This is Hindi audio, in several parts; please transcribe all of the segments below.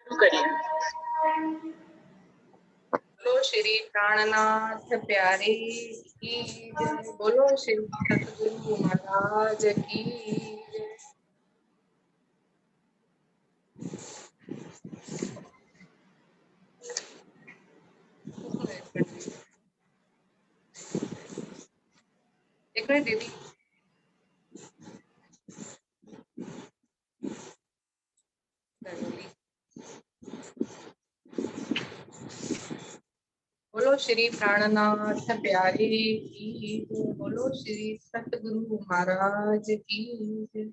करिए। बोलो श्री प्राणनाथ प्यारे की जय। बोलो श्री सतगुरु महाराज की जय। एक मिनट दीदी। बोलो श्री प्राणनाथ प्यारे की जय। बोलो श्री सतगुरु महाराज की जय।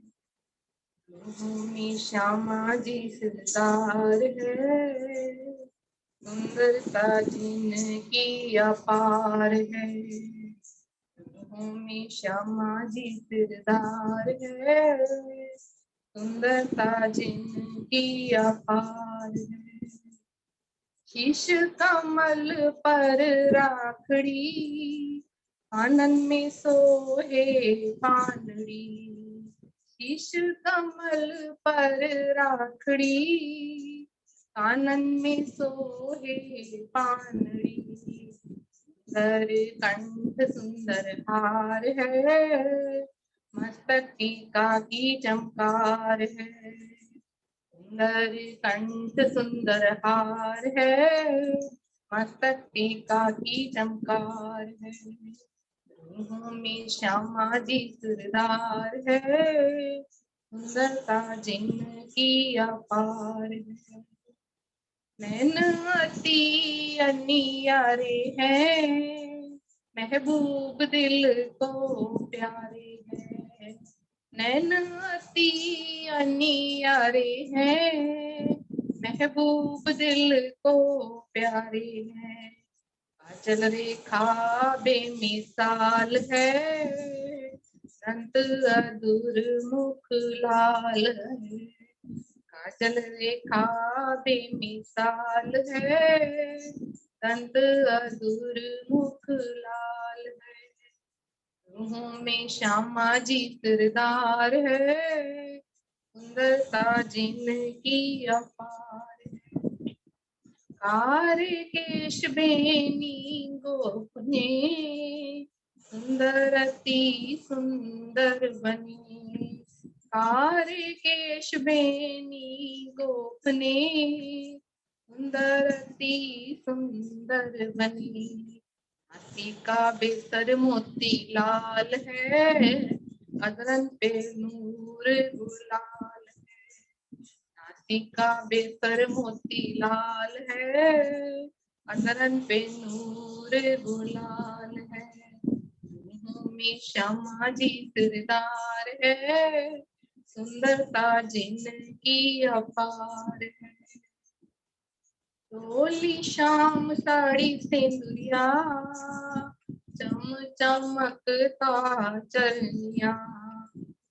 श्यामा जी सिरदार है, सुंदरता जिनकी अपार है। में श्यामा जी सिरदार है, सुंदरता जिनकी अपार है। शीश कमल पर राखड़ी, आनंद में सोहे पानड़ी। शीश कमल पर राखड़ी, कानन में सोहे पानड़ी। सुंदर कंठ सुंदर हार है, मस्तक टीका की चमकार है। सुंदर कंठ सुंदर हार है, मस्तक टीका की चमकार है। रूहों में श्यामा जी सिरदार है, सुंदरता जिनकी अपार है। नैन अति अनियारे हैं, महबूब दिल को प्यारे हैं। नैन अति अनियारे हैं, महबूब दिल को प्यारे हैं। काजल रेखा बेमिसाल है, संत अधूर मुख लाल है। काजल रेखा बेमिसाल है, संत अधूर मुख लाल है। रूहों में श्यामा जी सिरदार है, सुंदरता जिनकी अपार है। कार केश बेनी गोपने, सुंदर अति सुंदर बनी। कार केश बेनी गोपने, सुंदर अति सुंदर बनी। हाथी का बेसर मोती लाल है, अदरन पे नूर गुलाल है। हाथी का बेसर मोती लाल है, अदरन पे नूर गुलाल है। रूहों में श्यामा जी सिरदार है, सुंदरता जिनकी अपार है। डोली शाम साड़ी सिंदूरिया, चम चमकता चरनिया।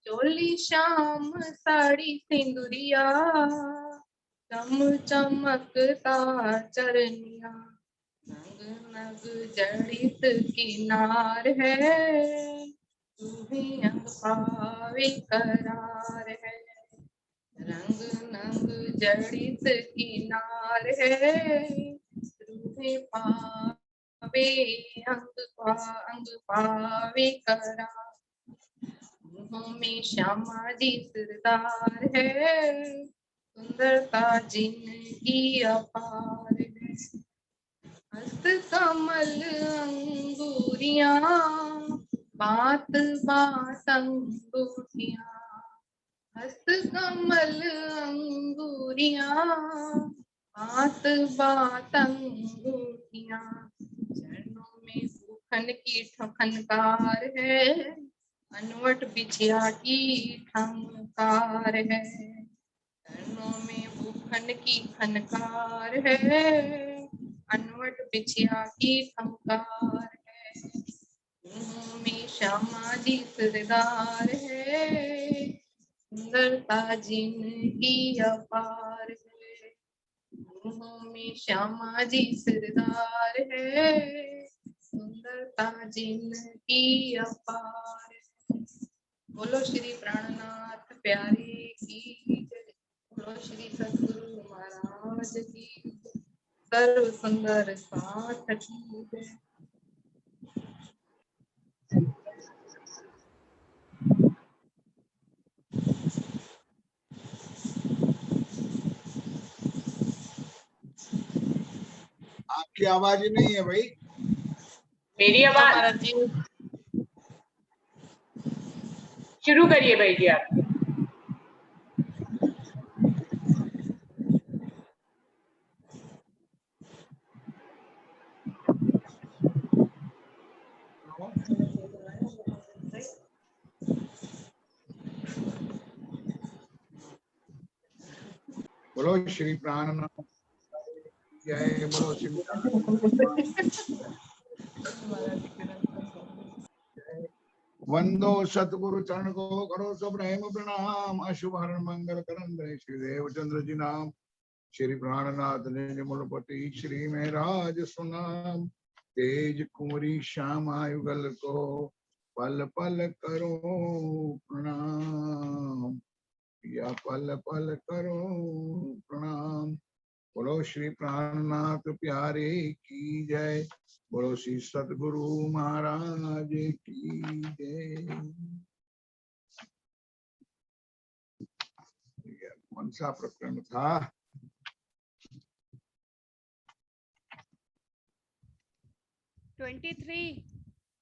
डोली शाम साड़ी सिंदूरिया, चम चमकता चरनिया। नग नग जड़ित किनार है, तुम्हें अंग पावे करार है। रंग नंग जड़ित किनार है, रूहे पावे अंग पावे करार। मुँह में श्यामा जी सिरदार है, सुंदरता जिनकी अपार है। हस्त कमल अंगूरिया, बात बात अंगूठिया। हस्त कमल अंगूरिया, बात बात अंगूठिया। चरणों में भूखन की ठनकार है, अनवट बिछिया की ठनकार है। चरणों में भूखन की खनकार है, अनवट बिछिया की ठनकार है। मुँह में श्यामा जी सिरदार है, सुंदरता जिनकी अपार है। मुँह में श्यामा जी सिरदार है, सुंदरता जिनकी अपार है। बोलो श्री प्राणनाथ प्यारे की जय। श्री सतगुरु महाराज की सर्व सुंदर साथ की जय। आपकी आवाज ही नहीं है भाई। मेरी आवाज महाराज जी शुरू करिए भाई जी आप। बोलो श्री प्राणनाथ जय, बोलो श्री वंदो सतगुरु चरण को करो सब प्रेम प्रणाम। अशुभ हरण मंगल करंदे श्री देवचंद्र जी नाम। श्री प्राणनाथ निर्मलपति श्री महराज सुनाम। तेज कुंवरी श्याम युगल को पल पल करो प्रणाम, या पल पल करो प्रणाम। बोलो श्री प्राणनाथ प्यारे की जय, बोलो श्री सतगुरु महाराज की जय। कौन सा प्रकरण था?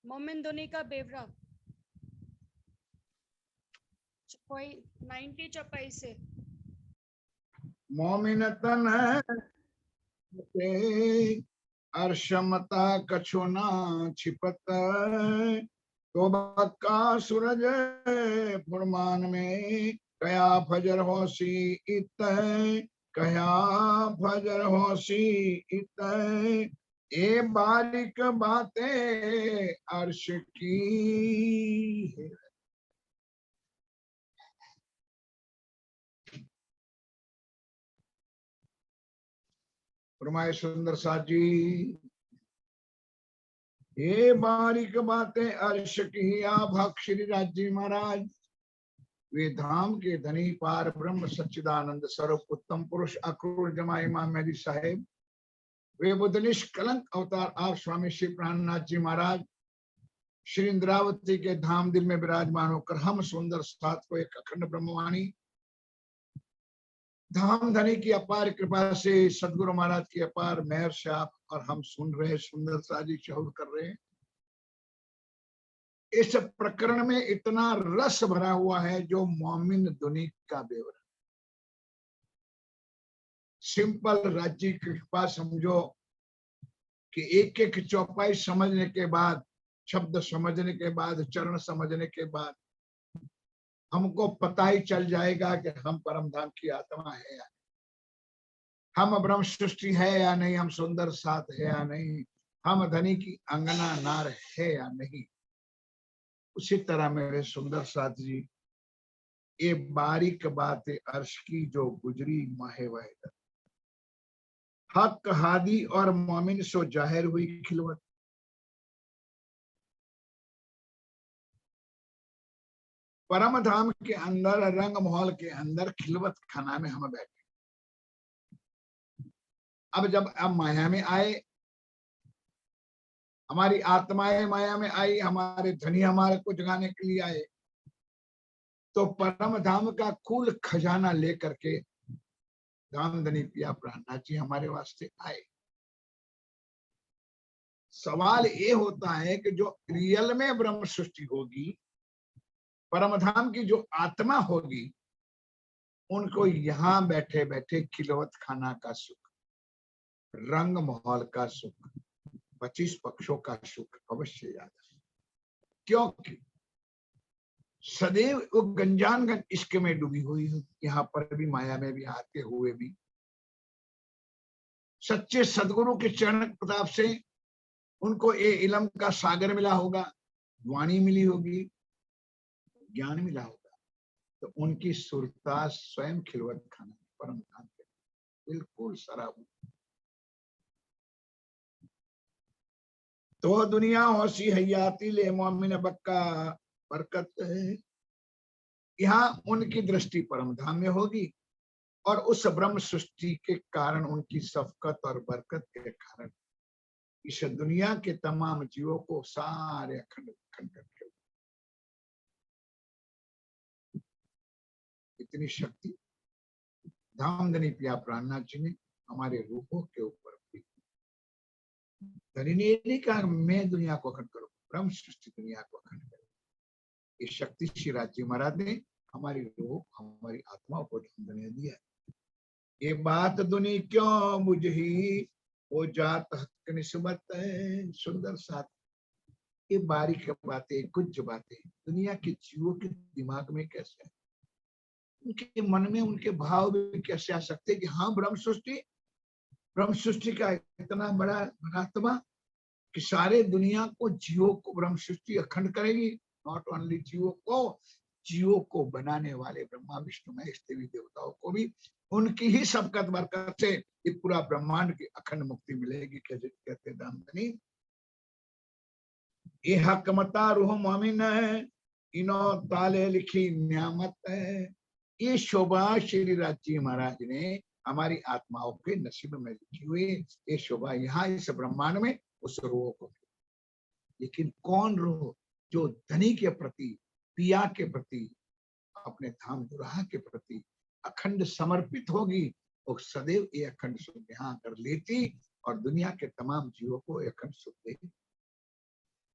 मोमिन धोनी का बेवरा 90 चौपाई से। मोमिनतन अर्शमता कछुना छिपत, तो बक्का सूरज फुरमान में कया फजर होसी इत, कया फजर होसी इत। ए बारीक बातें अर्श की है। फरमाए सुंदर साथ जी, ये बारीक बातें अर्श की आप श्री राज जी महाराज। वे धाम के धनी पार ब्रह्म सच्चिदानंद स्वरूप उत्तम पुरुष अक्रूर जमा इमाम मेहदी साहेब, वे बुद्ध निष्कलंक अवतार आप स्वामी श्री प्राणनाथ जी महाराज श्री इंद्रावती के धाम दिल में विराजमान होकर हम सुंदर साथ को एक अखंड ब्रह्मवाणी धाम धनी की अपार कृपा से सदगुरु महाराज की अपार मेहर से आप और हम सुन रहे सुंदर साजी शहुर कर रहे हैं। इस प्रकरण में इतना रस भरा हुआ है जो मोमिन दुनी का बेवरा। सिंपल राज्य की कृपा समझो कि एक एक चौपाई समझने के बाद, शब्द समझने के बाद, चरण समझने के बाद हमको पता ही चल जाएगा कि हम परम धाम की आत्मा है या नहीं, हम ब्रह्म सृष्टि है या नहीं, हम सुंदर साथ है या नहीं, हम धनी की अंगना नार है या नहीं। उसी तरह मेरे सुंदर साथ जी, ये बारीक बात अर्श की जो गुजरी माहे वाहिदा, हक हादी और मोमिन सो जाहिर हुई खिलवत। परम धाम के अंदर रंग महल के अंदर खिलवत खाना में हम बैठे। अब जब माया में आए, हमारी आत्माएं माया में आई, हमारे धनी हमारे को जगाने के लिए आए, तो परम धाम का कुल खजाना लेकर के धाम धनी पिया प्राणनाथ जी हमारे वास्ते आए। सवाल ये होता है कि जो रियल में ब्रह्म सृष्टि होगी, परम धाम की जो आत्मा होगी, उनको यहाँ बैठे बैठे खिलवत खाना का सुख, रंग महल का सुख, 25 पक्षों का सुख अवश्य याद है। क्योंकि सदैव वो गंजानगंज इश्क में डूबी हुई है, यहाँ पर भी माया में भी आते हुए भी सच्चे सदगुरु के चरण प्रताप से उनको ये इल्म का सागर मिला होगा, वाणी मिली होगी, ज्ञान मिला होगा, तो उनकी सुरता स्वयं खिलवत खाना परम धाम के बिल्कुल सराब। तो दुनिया होशी हयाती ले मोमिन बक्का बरकत है। यहाँ उनकी दृष्टि परम धाम में होगी और उस ब्रह्म सृष्टि के कारण, उनकी शफकत और बरकत के कारण इस दुनिया के तमाम जीवों को सारे अखंड अखंड करके इतनी शक्ति धामधनी पिया प्राणनाथ जी ने हमारे रूपों के ऊपर दी। धनी ने नहीं कहा मैं दुनिया को अखंड करूं, ब्रह्म सृष्टि दुनिया को अखंड करूं। ये शक्ति श्री राज महाराज ने हमारी रूह, हमारी आत्माओं को धामधनी दिया। ये बात दुनी क्यों बुझी, वो जात हक निस्बत है। सुंदर साथ ये बारीक बातें, कुछ बातें दुनिया के जीवों के दिमाग में कैसे है, उनके मन में उनके भाव भी कैसे आ सकते कि हाँ ब्रह्म सृष्टि का इतना बड़ा आत्मा कि सारे दुनिया को, जीवों को ब्रह्म सृष्टि अखंड करेगी। नॉट ओनली जीवों को बनाने वाले ब्रह्मा विष्णु महेश देवी देवताओं को भी उनकी ही सबकत बरकत से ये पूरा ब्रह्मांड की अखंड मुक्ति मिलेगी। कैसे कहते दामधनी, ये हक मता रूह मोमिन है, इनो ताले लिखी न्यामत है। ये शोभा श्री राज जी महाराज ने हमारी आत्माओं के नसीब में लिखी हुई। ये शोभा यहाँ इस ब्रह्मांड में उस रूह को, लेकिन कौन रूह जो धनी के प्रति, पिया के प्रति, अपने धाम दुराहा के प्रति अखंड समर्पित होगी, वो सदैव ये अखंड सुख यहाँ कर लेती और दुनिया के तमाम जीवों को अखंड सुख देगी।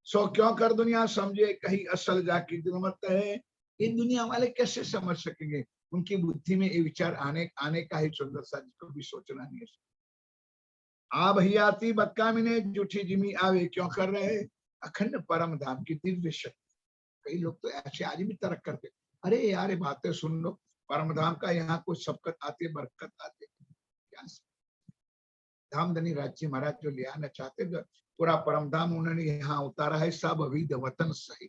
सो क्यों कर दुनिया समझे, कहीं असल जाकी दिलमत है। ये दुनिया वाले कैसे समझ सकेंगे, उनकी बुद्धि में ये विचार आने का ही सुंदर सा जिसको भी सोचना नहीं है। आ भैया आती बक्का मिने जूठी जिमी आवे, क्यों कर रहे अखंड परम धाम की दिव्य शक्ति। कई लोग तो ऐसे आज भी तरक करते, अरे यार ये बातें सुन लो, परम धाम का यहाँ कुछ सबकत आती है, बरकत आती है। क्या धामधनी राज्य महाराज जो ले आना चाहते थे, पूरा परम धाम उन्होंने यहाँ उतारा है, सब अविध वतन सही।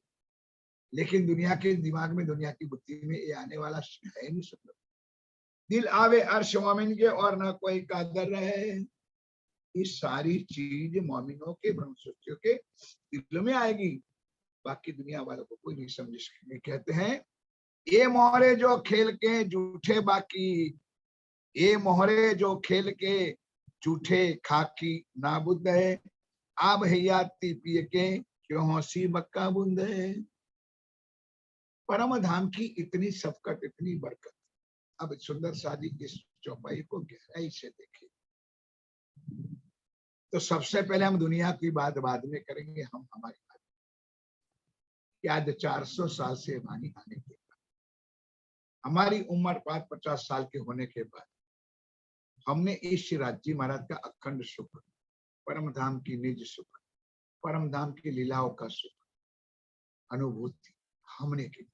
लेकिन दुनिया के दिमाग में, दुनिया की बुद्धि में ये आने वाला है नहीं। सुंदर दिल आवे अर्श मोमिन के और ना कोई कादर रहे। ये सारी चीज मोमिनों के, ब्रह्म सृष्टियों के दिल में आएगी, बाकी दुनिया वालों को कोई नहीं समझ सकेंगे। कहते हैं ये मोहरे जो खेल के झूठे बाकी, ये मोहरे जो खेल के झूठे खाकी नाबुद है। आब हयाती पिए के क्यों हंसी बक्का बुंद है। परम धाम की इतनी शफकत, इतनी बरकत। अब सुंदर सादी इस चौपाई को गहराई से देखें तो सबसे पहले हम दुनिया की बात बाद में करेंगे, हम हमारी बात। आज 400 साल से वाणी आने के बाद, हमारी उम्र 50 साल के होने के बाद, हमने इस राज्य महाराज का अखंड सुख, परम धाम की निज सुख, परम धाम की लीलाओं का सुख अनुभूति हमने की।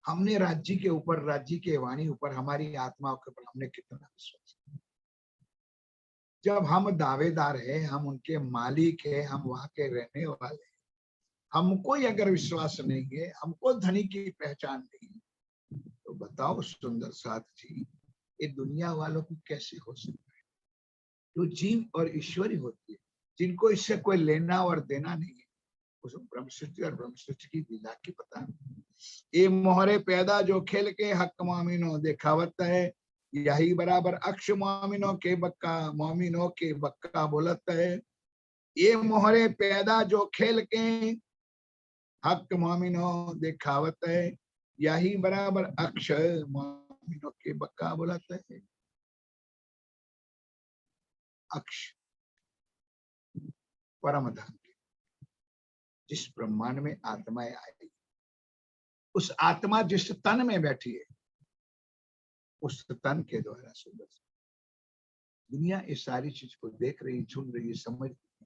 हमने राज्य के ऊपर, राज्य के वाणी ऊपर, हमारी आत्माओं के ऊपर हमने कितना विश्वास। जब हम दावेदार है, हम उनके मालिक है, हम वहां के रहने वाले, हमको ही अगर विश्वास नहीं है, हमको धनी की पहचान नहीं है, तो बताओ सुंदर साथ जी, ये दुनिया वालों को कैसे हो सकता है। जो जीव और ईश्वरी होती है, जिनको इससे कोई लेना और देना नहीं है, उस ब्रह्म सृष्टि और ब्रह्म सृष्टि की लीला की पता नहीं। ये मोहरे पैदा जो खेल के हक मोमिनो देखावत है, यही बराबर अक्ष मोमिनो के बक्का बोलत है। ये मोहरे पैदा जो खेल के हक मोमिनो देखावत है, यही बराबर अक्ष मोमिनो के बक्का बोलत है। अक्ष परम धाम के, जिस ब्रह्मांड में आत्माएं आई, उस आत्मा जिस तन में बैठी है, उस तन के द्वारा सुंदर दुनिया इस सारी चीज को देख रही, सुन रही, समझ रही।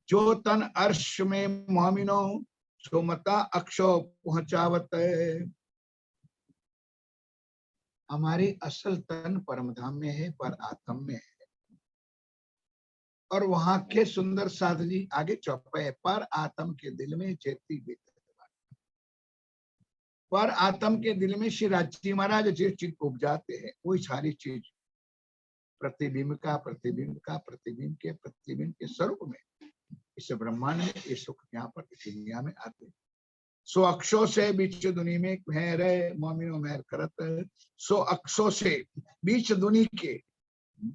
जो तन अर्श में मोमिनो सोमता अक्षो पहुंचावत है। हमारी असल तन परमधाम में है, पर आत्म में है। और वहां के सुंदर साध जी आगे चौपाई, पर आत्म के दिल में चेती बीत, पर आत्म के दिल में श्री राजी महाराज जिस चीज उपजाते हैं, वही सारी चीज प्रतिबिंब के स्वरूप में इस ब्रह्मांड में ये सुख यहाँ पर दुनिया में आते हैं। सो अक्षो से बीच दुनी में कह रहे मोमिनो मेहर करत। सो अक्षो से बीच दुनी के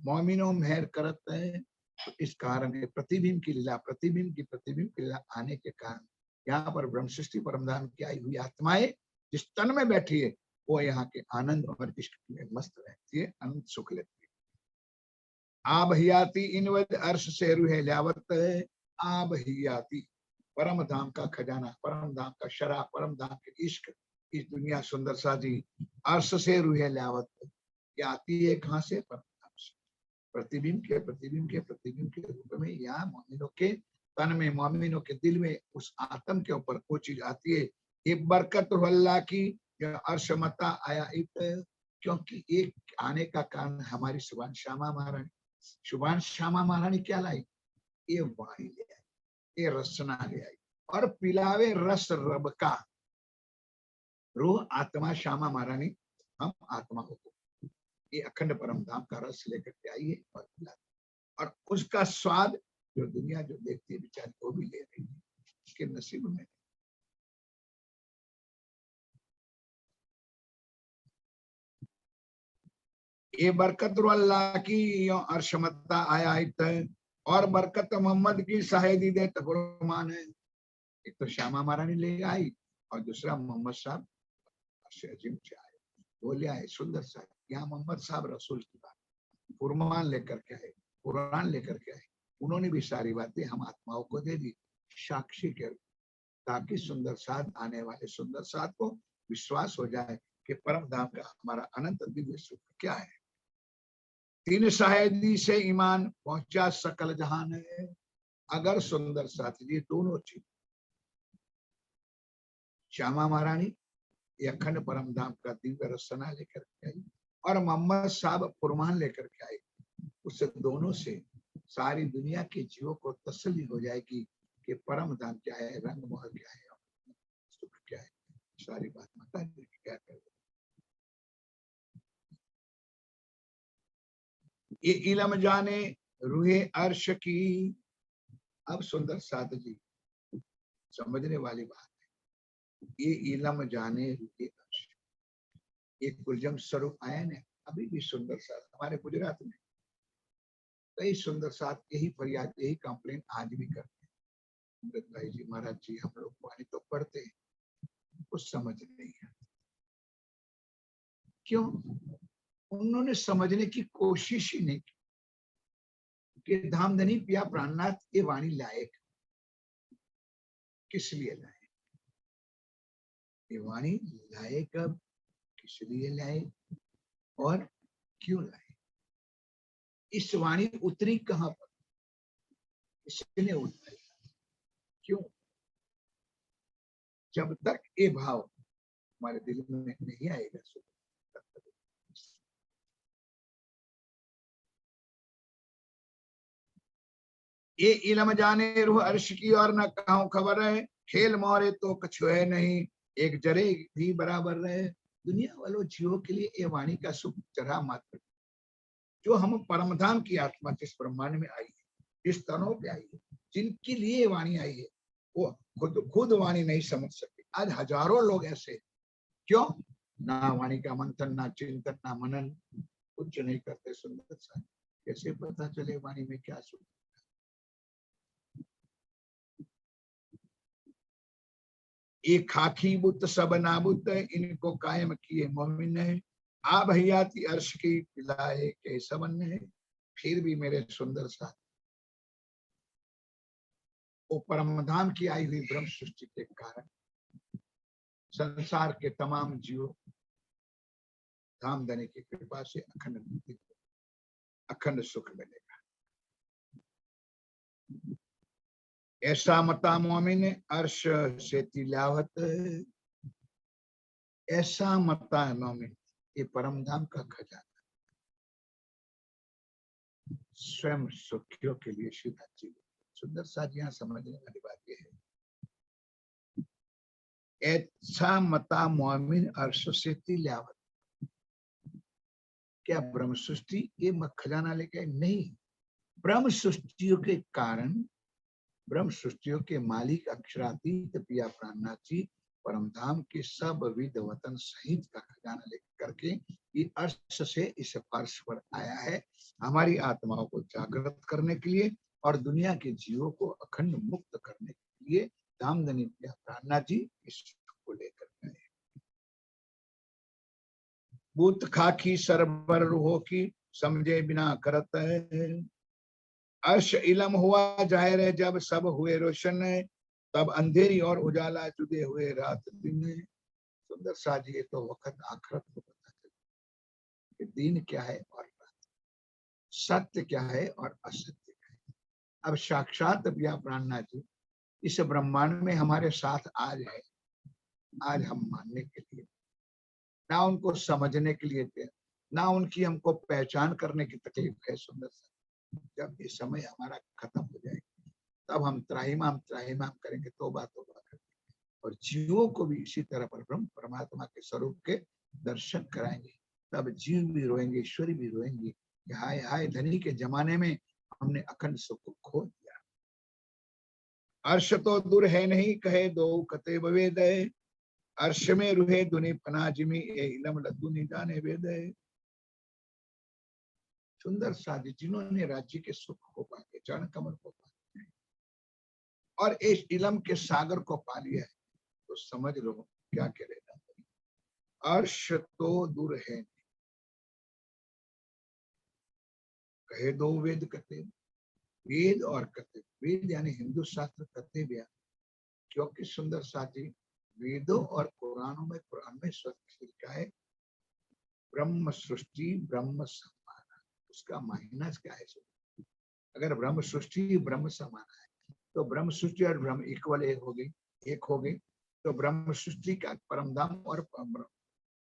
मोमिनो मेहर करत है। तो इस कारण है प्रतिबिंब की लीला, प्रतिबिंब की लीला आने के कारण यहाँ पर ब्रह्म सृष्टि परमधाम की आई हुई आत्माएं जिस तन में बैठी है वो यहाँ के आनंद और इश्क में मस्त रहती है, आनंद सुख लेती है। आब हियाती इनवद अर्श से रूहे ल्यावत है। आब हियाती परम धाम का खजाना, परम धाम का शराब, परम धाम के इश्क, इस दुनिया सुंदर साजी अर्श से रूहे ल्यावत ये आती है कहाँ से? परम धाम से। प्रतिबिंब के रूप में यहाँ मोमिनों के तन में, मोमिनों के दिल में उस आत्म के ऊपर वो चीज आती है। ये बरकत अल्लाह की अर्श मता आया इत, क्योंकि एक आने का कारण हमारी सुभान श्यामा महारानी। सुभान श्यामा महारानी क्या लाई? ये वाणी ले आई, ये रसना ले आई और पिलावे रस रब का। रूह आत्मा श्यामा महारानी, हम आत्मा को ये अखंड परम धाम का रस लेकर के आई है और पिलाती, और उसका स्वाद जो दुनिया जो देखती है बेचारी वो भी ले रही है, उसके नसीब में। ये बरकत अल्लाह की अर्शमता आया है, और बरकत मोहम्मद की शाहिदी दे फरमान है। एक तो श्यामा महारानी ले आई और दूसरा मोहम्मद साहब अजीम से आए, वो ले आए सुंदर सा। यहाँ मोहम्मद साहब रसूल की बात फुरमान लेकर के आए, कुरान लेकर के आए, उन्होंने भी सारी बातें हम आत्माओं को दे दी साक्षी के, ताकि सुंदर साथ आने वाले सुंदर साथ को विश्वास हो जाए कि परम धाम का हमारा अनंत दिव्य सुख क्या है। तीन शाहिदी से ईमान पहुंचा सकल जहान है। अगर सुंदर साथ ये दोनों चीज श्यामा महारानी ये अखंड परम धाम का दिव्य रसना लेकर के आई और मोहम्मद साहब फुरमान लेकर के आए, उस दोनों से सारी दुनिया के जीवों को तसल्ली हो जाएगी कि परम धाम क्या है, रंग महल क्या है, सुख क्या है। सारी बात माता जी क्या कर ये इलम जाने रूहे अर्श की। अब सुंदर साथ जी समझने वाली बात है, ये इलम जाने रूहे अर्श, एक गुलजम स्वरूप आया ना अभी भी सुंदर साथ हमारे गुजरात में कई सुंदर साथ यही फरियाद यही कंप्लेन आज भी करते हैं। अमृत भाई जी महाराज जी हम लोग वाणी तो पढ़ते हैं, कुछ समझ नहीं है। क्यों? उन्होंने समझने की कोशिश ही नहीं की कि धामधनी पिया प्राणनाथ ये वाणी लायक किस लिए लाए, ये वाणी लाए कब, किस लिए लाए और क्यों लाए। इस वाणी उतरी कहां पर, इसने उतरी क्यों? जब तक ये भाव हमारे दिल में नहीं आएगा ये इलम जाने रूह अर्श की और न कहूं खबर है। खेल मोरे तो कछु है नहीं, एक जरे भी बराबर रहे। दुनिया वालों जीवों के लिए ये वाणी का सुख जरा मात्र, जो हम परमधाम की आत्मा जिस ब्रह्मांड में आई है, जिस तनों पे आई है, जिनके लिए वाणी आई है, वो खुद वाणी नहीं समझ सकते। आज हजारों लोग ऐसे, क्यों? ना वाणी का मंथन, ना चिंतन, ना मनन, कुछ नहीं करते। सुंदर सा कैसे पता चले वाणी में क्या सुख। एक खाकी बुत सब नाबुत, इनको कायम किए मोमिन है। आ भैयाती अर्श की पिलाए के सबन है। फिर भी मेरे सुंदर साथ वो परमधाम की आई हुई ब्रह्म सृष्टि के कारण संसार के तमाम जीवों धाम देने की कृपा से अखंड सुख मिलेगा। ऐसा मता मोमिन अर्श से तिलावत, ऐसा मता मोमिन ये परम धाम का खजाना स्वयं सुखियों के लिए सीधा जीवन। सुंदर साथ यहाँ समझने वाली बात यह है, ऐसा मता मोमिन अर्श से तिलावत, क्या ब्रह्म सृष्टि ये खजाना लेके नहीं, ब्रह्म सृष्टियों के कारण, ब्रह्म सृष्टियों के मालिक अक्षरातीत पिया प्राणनाथ जी परम धाम के सब विध वतन सहित का खजाना लेकर करके ये अर्श से इस फर्श पर आया है, हमारी आत्माओं को जागृत करने के लिए और दुनिया के जीवों को अखंड मुक्त करने के लिए धामधनी प्रार्थना जी इसको लेकर गए। बूत खाकी सरबर हो की समझे बिना करत है, अर्श इलम हुआ जाहिर है जब सब हुए रोशन है, तब अंधेरी और उजाला जुदे हुए रात दिन है। सुंदर सा जी, ये तो वक्त आखिरत को पता चले कि दिन क्या है और रात, सत्य क्या है और असत्य क्या है। अब साक्षात प्रिया प्राणनाथ जी इस ब्रह्मांड में हमारे साथ आज है, आज हम मानने के लिए, ना उनको समझने के लिए थे, ना उनकी हमको पहचान करने की तकलीफ है। सुंदर सा जब ये समय हमारा खत्म हो जाएगा तब हम त्राहिमाम त्राहिमाम करेंगे, तौबा तौबा करेंगे और जीवों को भी इसी तरह पर ब्रह्म परमात्मा के स्वरूप के दर्शन कराएंगे। तब जीव भी रोएंगे, ईश्वरी भी रोएंगे कि हाय हाय धनी के जमाने में हमने अखंड सुख को खो दिया। अर्श तो दूर है नहीं कहे दो कते वेद है, अर्श में रुहे दुनि पनाजिमी ए इलम लद्दुनि जाने वेद है। सुंदर साधु जिन्होंने राज्य के सुख को पाके, चरण कमल को पाके और इस इलम के सागर को पा लिया है, तो समझ लो क्या करेगा। अर्श तो दूर है कहे दो वेद कते, वेद और कते, वेद यानी हिंदू शास्त्र, कते व्या, क्योंकि सुंदर साथी वेदों और कुरानों में, कुरान में लिखा है ब्रह्म सृष्टि ब्रह्म समाना, उसका मायना क्या है। अगर ब्रह्म सृष्टि ब्रह्म समाना है तो ब्रह्म सृष्टि और ब्रह्म इक्वल एक हो गई, तो ब्रह्म सृष्टि का परमधाम और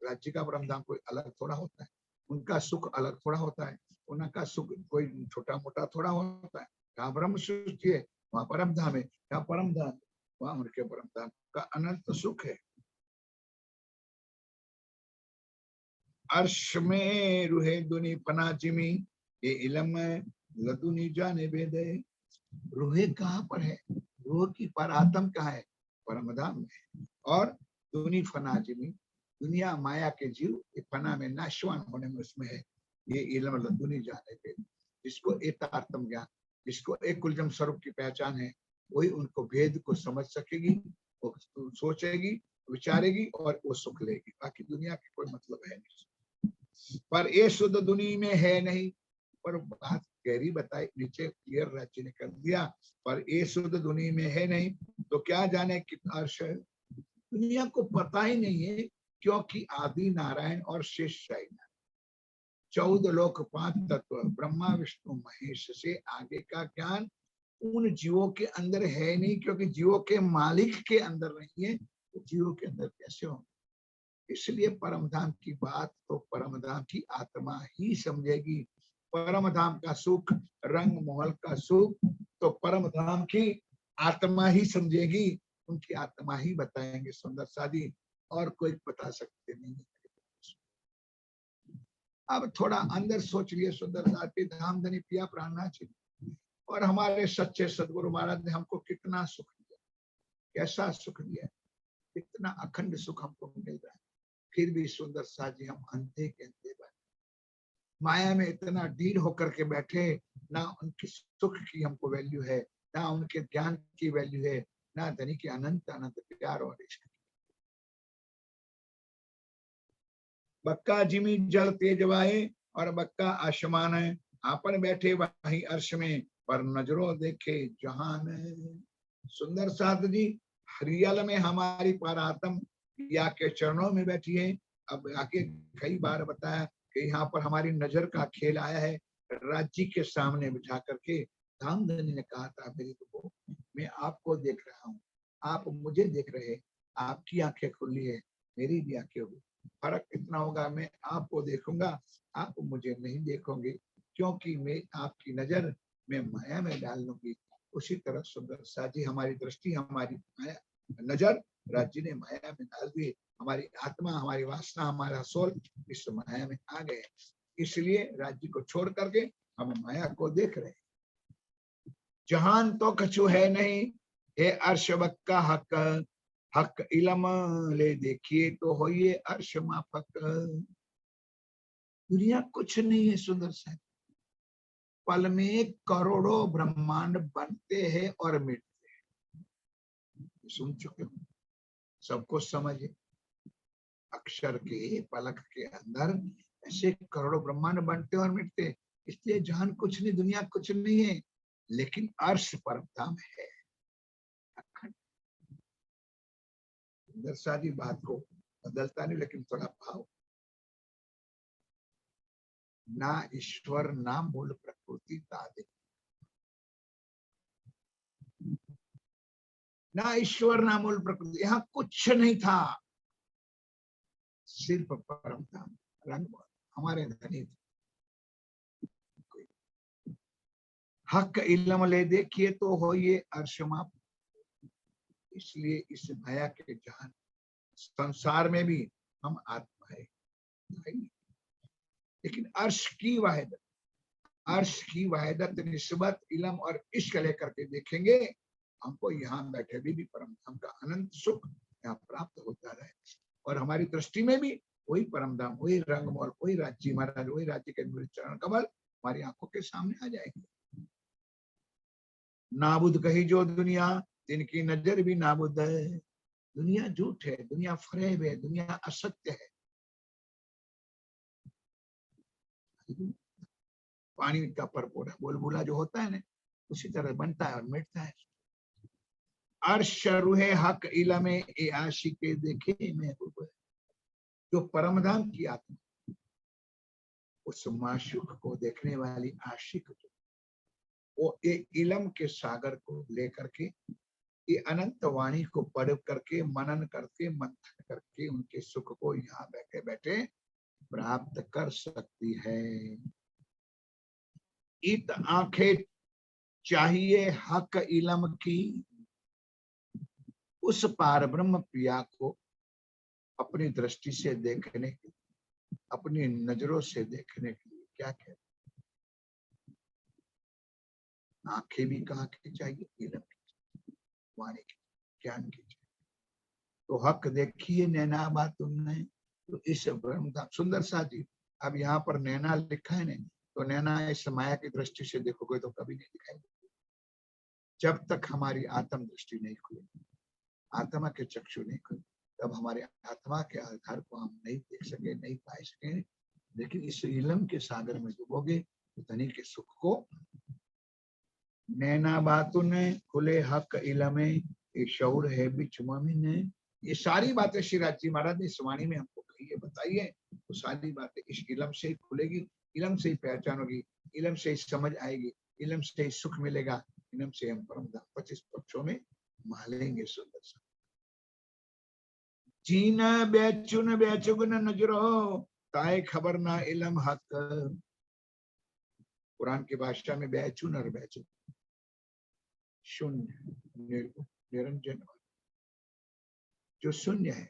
राज्य का परमधाम कोई अलग थोड़ा होता है, उनका सुख अलग थोड़ा होता है, उनका सुख कोई छोटा मोटा थोड़ा होता है। जहाँ ब्रह्म सृष्टि है वहाँ परम धाम है, जहाँ परम धाम वहाँ उनके परम धाम का अनंत सुख है। अर्श में रुहे दुनि पनाजिमी ये इलम लदुनी जाने वेदे। रूहे कहाँ पर है, रूह की परात्म कहाँ है, परम धाम में। और दुनि फनाजिमी, दुनिया माया के जीव ये फना में नाशवान होने में उसमें है, ये इलम लदुनी जाने वेद। जिसको एकात्म ज्ञान, जिसको एक कुलजम स्वरूप की पहचान है, वही उनको भेद को समझ सकेगी, वो सोचेगी, विचारेगी और वो सुख लेगी। बाकी दुनिया की कोई मतलब है नहीं। पर ये शुद्ध दुनिया में है नहीं, पर बात गहरी बताई, नीचे क्लियर राज्य ने कर दिया, पर ये शुद्ध दुनिया में है नहीं तो क्या जाने कितना अर्श है। दुनिया को पता ही नहीं है, क्योंकि आदि नारायण और शेष शाही 14 लोक 5 तत्व ब्रह्मा विष्णु महेश से आगे का ज्ञान उन जीवों के अंदर है नहीं, क्योंकि जीवों के मालिक के अंदर नहीं है, तो जीवों के अंदर कैसे होंगे। इसलिए परमधाम की बात तो परमधाम की आत्मा ही समझेगी। परमधाम का सुख, रंग महल का सुख तो परमधाम की आत्मा ही समझेगी, उनकी आत्मा ही बताएंगे सुंदर सादी, और कोई बता सकते नहीं। अब थोड़ा अंदर सोच लिए सुंदर सादी, धामधनी पिया प्राणनाथ जी और हमारे सच्चे सदगुरु महाराज ने हमको कितना सुख दिया, कैसा सुख दिया, कितना अखंड सुख हमको मिल रहा है। फिर भी सुंदर सा जी हम अंधे के अंधे बने, माया में इतना ढील होकर के बैठे, ना उनकी सुख की हमको वैल्यू है, ना उनके ज्ञान की वैल्यू है, ना धनी के अनंत अनंत प्यार और इश्क। बक्का जिमी जल तेज वाए और बक्का आसमान है, आपन बैठे वहीं अर्श में पर नजरों देखे जहान। सुंदर साथ जी हरियल में हमारी परात्म या के चरणों में बैठी है। अब आके कई बार बताया कि यहाँ पर हमारी नजर का खेल आया है, राज्य के सामने बिठा करके धामधनी ने कहा था मेरी तो मैं आपको देख रहा हूँ, आप मुझे देख रहे, आपकी आंखें खुली है, मेरी भी आंखें हुई। फर्क इतना होगा, मैं आपको देखूंगा, आप मुझे नहीं देखोगे, क्योंकि मैं आपकी नजर में माया में डाल लूंगी। उसी तरह सुंदर साजी हमारी दृष्टि, हमारी माया नजर राज्य ने माया में डाल दी। हमारी आत्मा, हमारी वासना, हमारा सोल इस माया में आ गए, इसलिए राज्य को छोड़ करके हम माया को देख रहे हैं। जहान तो कछु है नहीं, हे अर्श बक्का हक, हक इलम ले देखिए तो हो ये अर्श माफक। दुनिया कुछ नहीं है सुंदर सा, पल में करोड़ों ब्रह्मांड बनते हैं और मिटते हैं। सुन चुके हो, सबको समझे। अक्षर के पलक के अंदर ऐसे करोड़ों ब्रह्मांड बनते और मिटते, इसलिए जहान कुछ नहीं, दुनिया कुछ नहीं है, लेकिन अर्श परमधाम है। सुंदर सारी बात को बदलता नहीं, लेकिन थोड़ा भाव। ना ईश्वर ना मूल प्रकृति दादे, ना ईश्वर ना मूल प्रकृति, यहाँ कुछ नहीं था, सिर्फ परम धाम रंग हमारे धनी थे। हक इल्म ले देखिए तो हो ये अर्शमा। इसलिए इस माया के जहान संसार में भी हम आत्मा है, लेकिन अर्श की वाहिदत, अर्श की वाहिदत निस्बत इल्म और इश्क लेकर के देखेंगे, हमको यहाँ बैठे भी परम धाम का अनंत सुख यहाँ प्राप्त होता रहे। और हमारी दृष्टि में भी वही परम धाम, वही रंगमोल, वही राज्य महाराज, वही राज्य के चरण कमल हमारी आंखों के सामने आ जाएंगे। नाबुद कही जो दुनिया, जिनकी नजर भी नाबुद है। दुनिया झूठ है, दुनिया फरेब है, दुनिया असत्य है। पानी का परपोरा बुलबुला जो होता है ना, उसी तरह बनता है और मिटता है। अर्श रूहे हक इलमे ए आशिके देखे महबूब, जो परमधाम की आत्मा, उस माशूक को देखने वाली आशिक, वो एक इलम के सागर को लेकर के, ये अनंत वाणी को पढ़ करके, मनन करके, मंथन करके, उनके सुख को यहाँ बैठे बैठे प्राप्त कर सकती है। इत आंखें चाहिए हक इलम की, उस पार ब्रह्म प्रिया को अपनी दृष्टि से देखने के, अपनी नजरों से देखने के लिए क्या कहते, आंखें भी कहाँ की चाहिए, इलम की, वाणी की, ज्ञान की चाहिए। तो हक देखिए नैना बात तुमने, तो इस ब्रह्म का सुंदर सा जी। अब यहाँ पर नैना लिखा है ना, तो नैना इस माया की दृष्टि से देखोगे तो कभी नहीं दिखाई देगी, जब तक हमारी आत्म दृष्टि नहीं खुलेगी, आत्मा के चक्षु नहीं खुले, तब हमारे आत्मा के आधार को हम नहीं देख सके, नहीं पा सके। लेकिन इस इलम के सागर में डूबोगे तो धनी के सुख को। नैना बातों ने खुले हक इलमे, ये शौर है बिचुमामी ने। ये सारी बातें श्री राज जी महाराज ने इस वाणी में हमको कही है, बताई है। तो सारी बातें इस इलम से ही खुलेगी, इलम से ही पहचान होगी, इलम से ही समझ आएगी, इलम से ही सुख मिलेगा, इलम से हम परम धाम 25 पक्षों में मालेंगे। सुंदर सा जीन बेचुन बेचुगन नजरो, ताए खबर ना इलम हक। कुरान की भाषा में बेचुन और बेचुन शून्य, निर्गुण, निरंजन, जो शून्य है,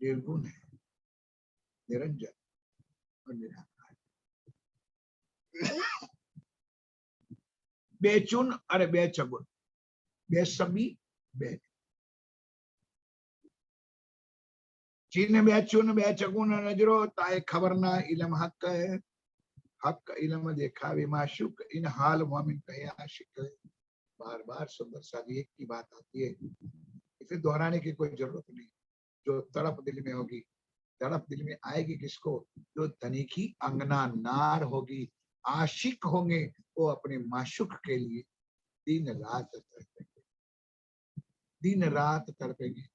निर्गुण है, निरंजन और निराकार। बेचुन और बेचगुन, बेसमी बे चीन बेचुन बेचगुन नजरो, ताए खबर ना इलम हक है। हक इलम देखा वे माशुक, इन हाल मोमिन कहे आशिक। बार बार सुंदर सादी एक की बात आती है, इसे दोहराने की कोई जरूरत नहीं। जो तड़प दिल में होगी, तड़प दिल में आएगी किसको, जो धनी की अंगना नार होगी, आशिक होंगे, वो अपने माशुक के लिए दिन रात तड़पेंगे, दिन रात तड़पेंगे,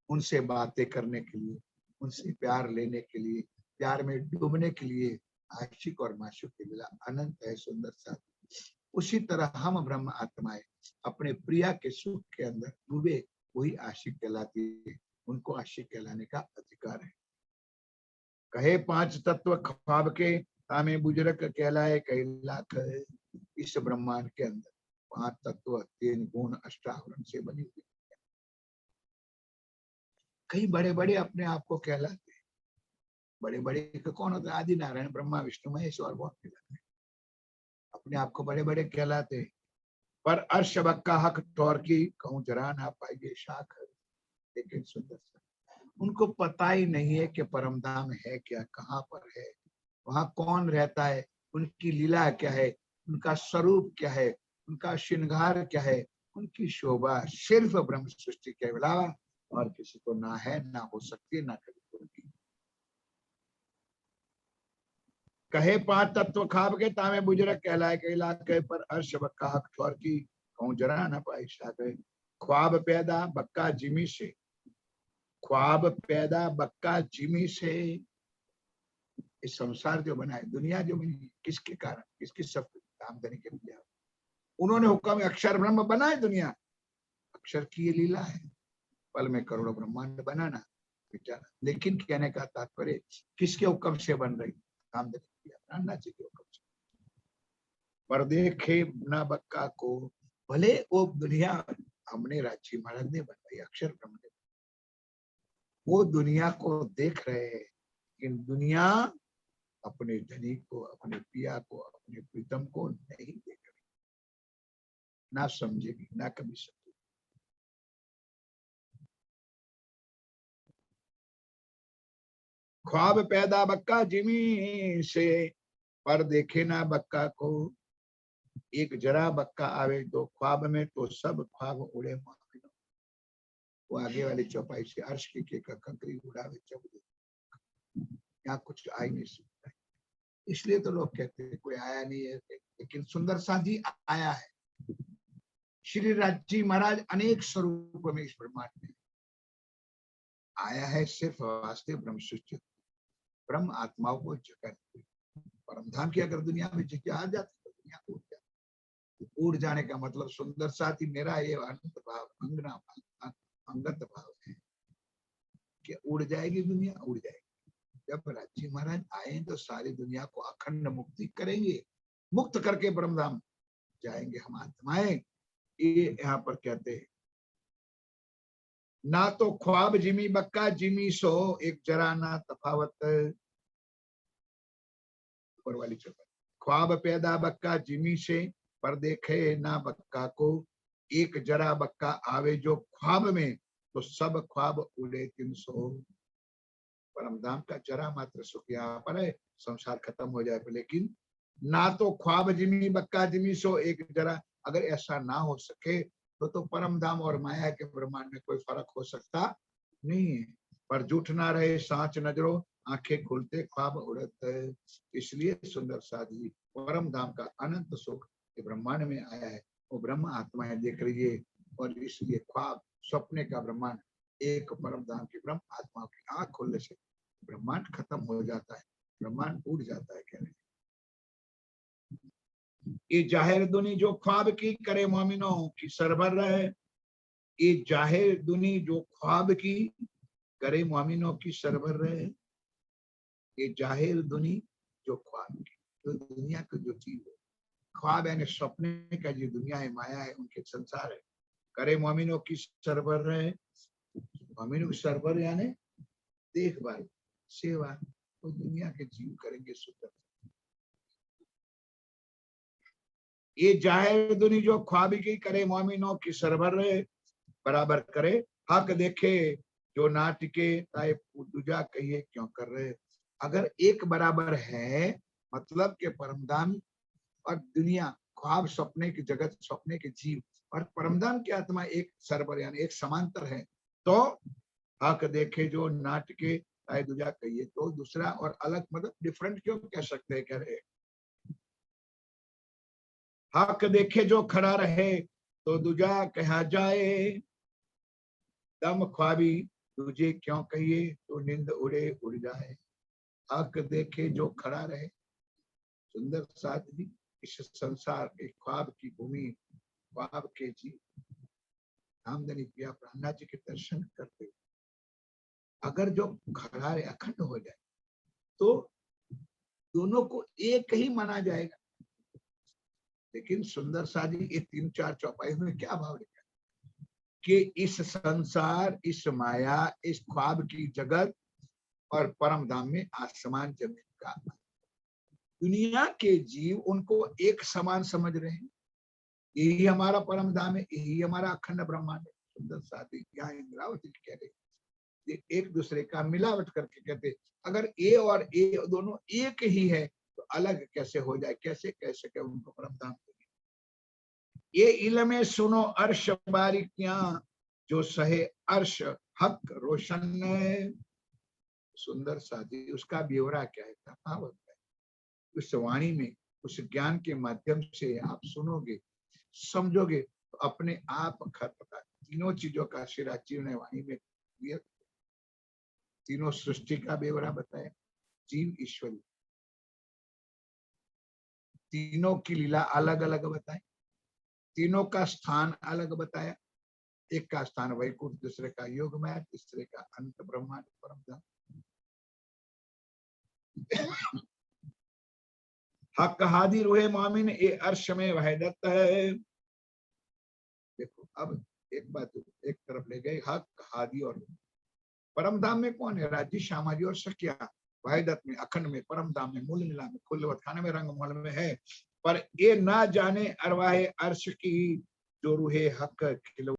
उनसे बातें करने के लिए, उनसे प्यार लेने के लिए, प्यार में डूबने के लिए। आशिक और माशुक के मिला अनंत है सुंदर सा। उसी तरह हम ब्रह्म आत्माएं अपने प्रिया के सुख के अंदर डूबे, वही आशिक कहलाती है, उनको आशिक कहलाने का अधिकार है। कहे 5 तत्व ख्वाब के, तामे बुजुर्ग कहलाए कई लाख। इस ब्रह्मांड के अंदर 5 तत्व, 3 गुण, अष्टावरण से बनी हुई। कई बड़े बड़े अपने आप को कहलाते हैं, बड़े बड़े कौन होते हैं, आदि नारायण ब्रह्मा विष्णु महेश और बहुत कहलाते हैं, अपने आप को बड़े बड़े कहलाते हैं। पर अर्श बक्का हक ठौर की, कहूँ जरा ना पाइए शाख। लेकिन सुंदर सा उनको पता ही नहीं है कि परमधाम है क्या, कहाँ पर है, वहां कौन रहता है, उनकी लीला क्या है, उनका स्वरूप क्या है, उनका श्रृंगार क्या है, उनकी शोभा सिर्फ ब्रह्म सृष्टि के अलावा और किसी को ना है, ना हो सकती, ना कभी होगी। कहे पांच तत्व खाब के तामे बुजुर्ग कहलाए के इलाके पर अर्श बक्का हक ठौर की, कहूँ जरा ना पाई शाखे। ख्वाब पैदा बक्का जिमी से, ख्वाब पैदा बक्का जिमी से। इस संसार जो बना है, दुनिया जो बनी, किसके कारण, किसकी सब आमदनी के लिए। उन्होंने हुक्म, अक्षर ब्रह्म बना है दुनिया, अक्षर की ये लीला है, पल में करोड़ों ब्रह्मांड बनाना बेचारा। लेकिन कहने का तात्पर्य किसके हुक्म से बन रही, आमदनी जी के हुक्म से। पर देखे ना बक्का को, भले वो दुनिया हमने राजी महाराज ने बनाई, अक्षर ब्रह्म ने, वो दुनिया को देख रहे हैं, लेकिन दुनिया अपने धनी को, अपने पिया को, अपने प्रीतम को नहीं देख रही, ना समझेगी, ना कभी समझेगी। ख्वाब पैदा बक्का जिमी से, पर देखे ना बक्का को। एक जरा बक्का आवे तो ख्वाब में, तो सब ख्वाब उड़े मानो। वो आगे वाली चौपाई से अर्श की कंकरी उड़ावे चौबे, यहाँ कुछ आ ही नहीं सकता। इसलिए तो लोग कहते हैं कोई आया नहीं है, लेकिन सुंदर सा जी आया है। श्री राजी महाराज अनेक स्वरूप में इस ब्रह्मांड में आया है, सिर्फ वास्तव ब्रह्म सृष्टि, ब्रह्म आत्माओं को जगत, परमधाम की अगर दुनिया में जगह आ जाती तो दुनिया उड़ जाती। उड़ जाने का मतलब सुंदर साथी मेरा ये अनंत भाव, अंगना भाव, अंगत भाव है कि उड़ जाएगी दुनिया, उड़ जाएगी। जब राजी महाराज आए तो सारी दुनिया को अखंड मुक्ति करेंगे, मुक्त करके ब्रह्मधाम जाएंगे हम आत्माएं। ये यहाँ पर कहते हैं, ना तो ख्वाब जिमी बक्का जिमी सो, एक जरा ना तफावत। ऊपर वाली चौपाई, ख्वाब पैदा बक्का जिमी से, पर देखे ना बक्का को। एक जरा बक्का आवे जो ख्वाब में, तो सब ख्वाब उड़े 300। परमधाम का जरा मात्र सुख यहाँ पर है, संसार खत्म हो जाए, लेकिन ना तो ख्वाब जिमी बक्का जिमी सो, एक जरा, अगर ऐसा ना हो सके तो परमधाम और माया के ब्रह्मांड में कोई फर्क हो सकता नहीं है। पर झूठ ना रहे सांच नजरों, आंखें खुलते ख्वाब उड़त। इसलिए सुंदर साधी परम धाम का अनंत सुख ब्रह्मांड में आया है, वो ब्रह्म आत्माएं देख रही है, और इसलिए ख्वाब सपने का ब्रह्मांड, एक परम धाम की ब्रह्म आत्माओं की आंख खोलने से ब्रह्मांड खत्म हो जाता है, ब्रह्मांड उड़ जाता है। कह रहे ये जाहिर दुनी जो ख्वाब की, करे मोमिनों की सरभर रहे। ये जाहिर दुनी जो ख्वाब की, करे मोमिनों की सरभर रहे। ये जाहिर दुनी जो ख्वाब की, जो दुनिया की जो चीज है, ख्वाब यानी सपने का जो दुनिया है, माया है, उनके संसार है, करे मोमिनों की सरभर रहे। मोमिनों की सरभर यानी देखभाल, सेवा, तो दुनिया के जीव करेंगे सुंदर। ये जाहिर दुनी जो ख्वाब की, करे मोमिनों की सरभर रहे। बराबर करे हक देखे जो नाटिके, ताए दूजा कहिए क्यों कर रहे। अगर एक बराबर है, मतलब के परमधाम और दुनिया, ख्वाब सपने की जगत, सपने के जीव और परमधाम की आत्मा एक सरबर यानी एक समांतर है, तो हक देखे जो नाटके, ताए दूजा कहिए, तो दूसरा और अलग, मतलब डिफरेंट क्यों कह सकते हैं, कह रहे हक देखे जो खड़ा रहे, तो दूजा कहा जाए। दम ख्वाबी तुझे क्यों कहिए, तो नींद उड़े उड़ जाए। हक देखे जो खड़ा रहे, सुंदर साधवी इस संसार के ख्वाब की भूमि, ख्वाब के जी आमदनी पिया प्रहलाद जी के दर्शन करते, अगर जो खड़ा रहे, अखंड हो जाए, तो दोनों को एक ही माना जाएगा। लेकिन सुंदर साधी ये 3-4 चौपाई में क्या भाव लिखा कि इस संसार, इस माया, इस ख्वाब की जगत और परम धाम में आसमान जमीन का, दुनिया के जीव उनको एक समान समझ रहे हैं, यही हमारा परम धाम है, यही हमारा अखंड ब्रह्मांड है। सुंदर साथी यहाँ इंद्रावती कह रहे, ये एक दूसरे का मिलावट करके कहते, अगर ए और ए दोनों एक ही है तो अलग कैसे हो जाए, कैसे कैसे क्या उनको परम धाम देंगे। ये इल्मे सुनो अर्श बारीकियां, जो सहे अर्श हक रोशन है। सुंदर साथी उसका ब्यौरा क्या है, कहावत है। उस वाणी में उस ज्ञान के माध्यम से आप सुनोगे, समझोगे तो अपने आप खत्म, तीनों चीजों का शिराची ने वाणी में दिया। तीनों सृष्टि का ब्यौरा बताया, जीव ईश्वरी, तीनों की लीला अलग अलग बताई, तीनों का स्थान अलग बताया। एक का स्थान वैकुंठ, दूसरे का योगमाया, तीसरे का अंत ब्रह्मांड परम धाम। हक हादी रूहे मोमिन ए अर्श में वहदत है। देखो अब एक बात एक तरफ ले गए, हक हादी और परम धाम में कौन है, राज्य श्यामाजी और सखिया। वहदत में, अखंड में, परम धाम में, मूल मिला में, खुलवत खाने में, रंग महल में है। पर ये ना जाने अरवाहे अर्श की, जो रूहे हक खिलव